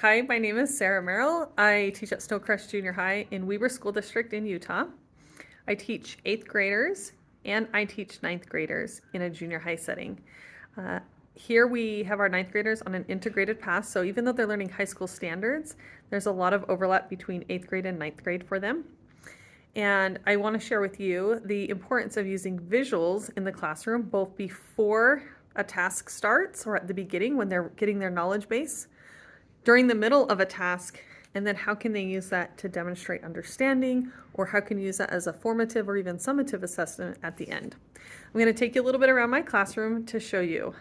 Hi, my name is Sarah Merrill. I teach at Snowcrest Junior High in Weber School District in Utah. I teach 8th graders and I teach 9th graders in a junior high setting. Here we have our 9th graders on an integrated path, so even though they're learning high school standards, there's a lot of overlap between 8th grade and 9th grade for them. And I want to share with you the importance of using visuals in the classroom, both before a task starts or at the beginning when they're getting their knowledge base, during the middle of a task, and then how can they use that to demonstrate understanding, or how can you use that as a formative or even summative assessment at the end. I'm going to take you a little bit around my classroom to show you.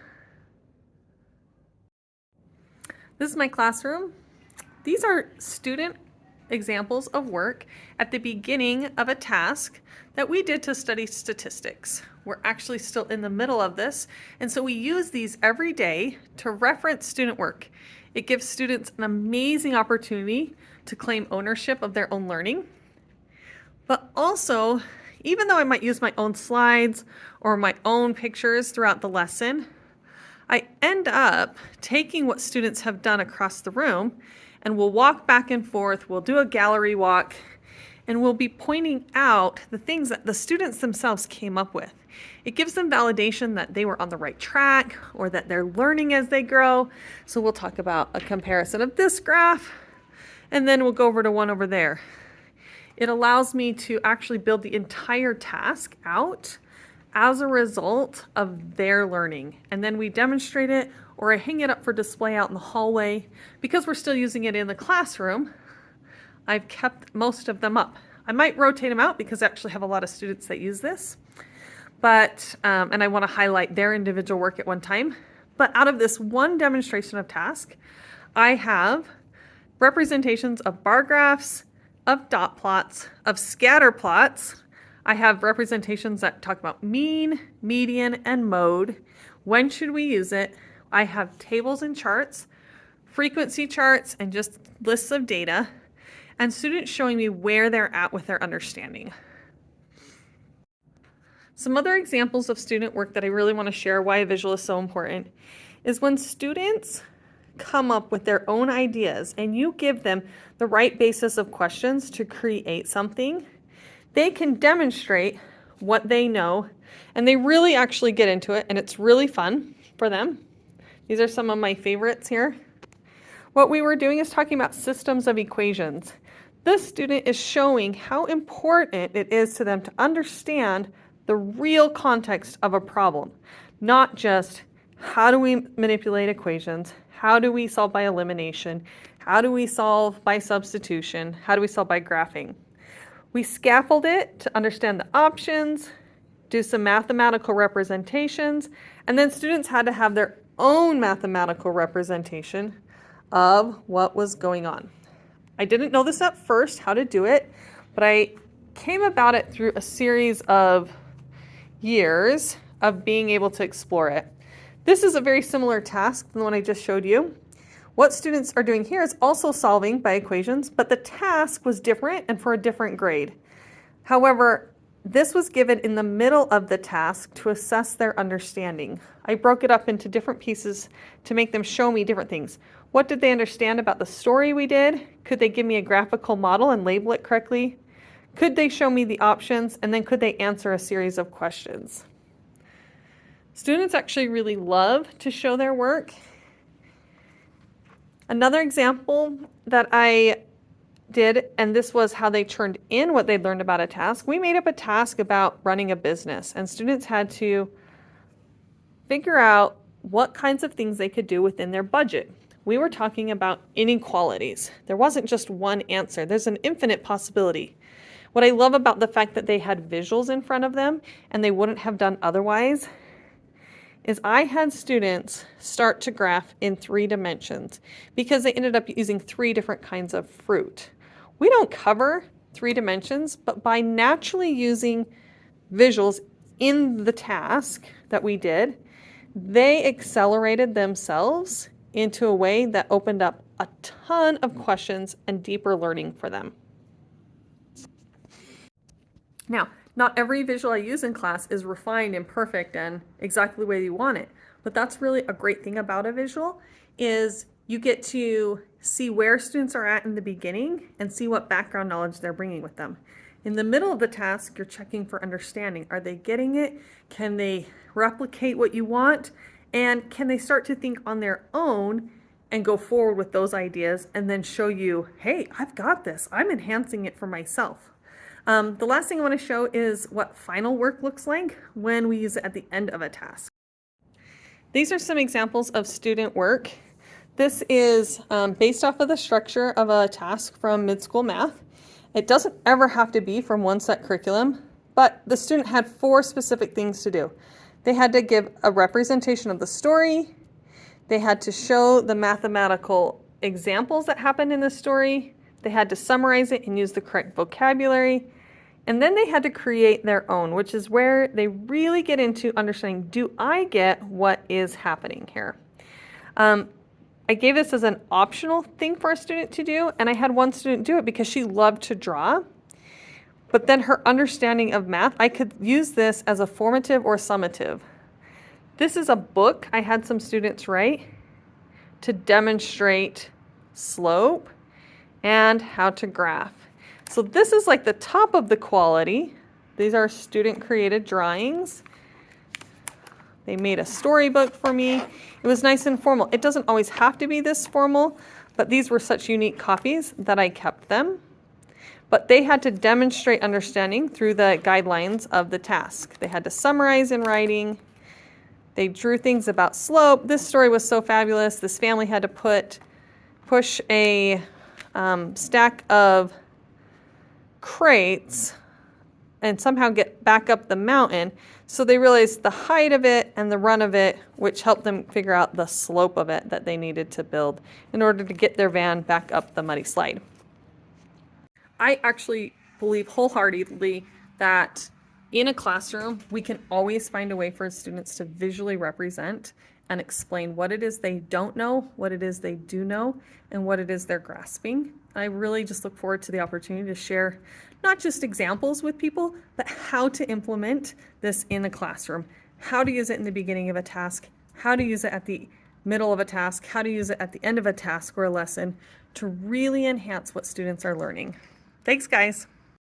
This is my classroom. These are student examples of work at the beginning of a task that we did to study statistics. We're actually still in the middle of this, and so we use these every day to reference student work. It gives students an amazing opportunity to claim ownership of their own learning. But also, even though I might use my own slides or my own pictures throughout the lesson, I end up taking what students have done across the room, and we'll walk back and forth, we'll do a gallery walk, and we'll be pointing out the things that the students themselves came up with. It gives them validation that they were on the right track or that they're learning as they grow. So we'll talk about a comparison of this graph, and then we'll go over to one over there. It allows me to actually build the entire task out as a result of their learning. And then we demonstrate it, or I hang it up for display out in the hallway. Because we're still using it in the classroom, I've kept most of them up. I might rotate them out because I actually have a lot of students that use this. But, and I want to highlight their individual work at one time. But out of this one demonstration of task, I have representations of bar graphs, of dot plots, of scatter plots. I have representations that talk about mean, median, and mode. When should we use it? I have tables and charts, frequency charts, and just lists of data, and students showing me where they're at with their understanding. Some other examples of student work that I really want to share why a visual is so important is when students come up with their own ideas and you give them the right basis of questions to create something, they can demonstrate what they know and they really actually get into it, and it's really fun for them. These are some of my favorites here. What we were doing is talking about systems of equations. This student is showing how important it is to them to understand the real context of a problem, not just how do we manipulate equations, how do we solve by elimination, how do we solve by substitution, how do we solve by graphing. We scaffold it to understand the options, do some mathematical representations, and then students had to have their own mathematical representation of what was going on. I didn't know this at first, how to do it, but I came about it through a series of years of being able to explore it. This is a very similar task than the one I just showed you. What students are doing here is also solving by equations, but the task was different and for a different grade. However, this was given in the middle of the task to assess their understanding. I broke it up into different pieces to make them show me different things. What did they understand about the story we did? Could they give me a graphical model and label it correctly? Could they show me the options? And then could they answer a series of questions? Students actually really love to show their work. Another example that I did, and this was how they turned in what they learned about a task. We made up a task about running a business, and students had to figure out what kinds of things they could do within their budget. We were talking about inequalities. There wasn't just one answer. There's an infinite possibility. What I love about the fact that they had visuals in front of them and they wouldn't have done otherwise is I had students start to graph in 3 dimensions because they ended up using 3 different kinds of fruit. We don't cover 3 dimensions, but by naturally using visuals in the task that we did, they accelerated themselves into a way that opened up a ton of questions and deeper learning for them. Now, not every visual I use in class is refined and perfect and exactly the way you want it, but that's really a great thing about a visual is You get to see where students are at in the beginning and see what background knowledge they're bringing with them. In the middle of the task, you're checking for understanding. Are they getting it? Can they replicate what you want? And can they start to think on their own and go forward with those ideas and then show you, hey, I've got this. I'm enhancing it for myself. The last thing I want to show is what final work looks like when we use it at the end of a task. These are some examples of student work. This is based off of the structure of a task from MidSchoolMath. It doesn't ever have to be from one set curriculum, but the student had 4 specific things to do. They had to give a representation of the story. They had to show the mathematical examples that happened in the story. They had to summarize it and use the correct vocabulary. And then they had to create their own, which is where they really get into understanding, do I get what is happening here? I gave this as an optional thing for a student to do, and I had one student do it because she loved to draw. But then her understanding of math, I could use this as a formative or summative. This is a book I had some students write to demonstrate slope and how to graph. So this is like the top of the quality. These are student created drawings. They made a storybook for me. It was nice and formal. It doesn't always have to be this formal, but these were such unique copies that I kept them. But they had to demonstrate understanding through the guidelines of the task. They had to summarize in writing. They drew things about slope. This story was so fabulous. This family had to push a stack of crates and somehow get back up the mountain. So they realized the height of it and the run of it, which helped them figure out the slope of it that they needed to build in order to get their van back up the muddy slide. I actually believe wholeheartedly that in a classroom, we can always find a way for students to visually represent and explain what it is they don't know, what it is they do know, and what it is they're grasping. I really just look forward to the opportunity to share not just examples with people, but how to implement this in the classroom, how to use it in the beginning of a task, how to use it at the middle of a task, how to use it at the end of a task or a lesson to really enhance what students are learning. Thanks, guys.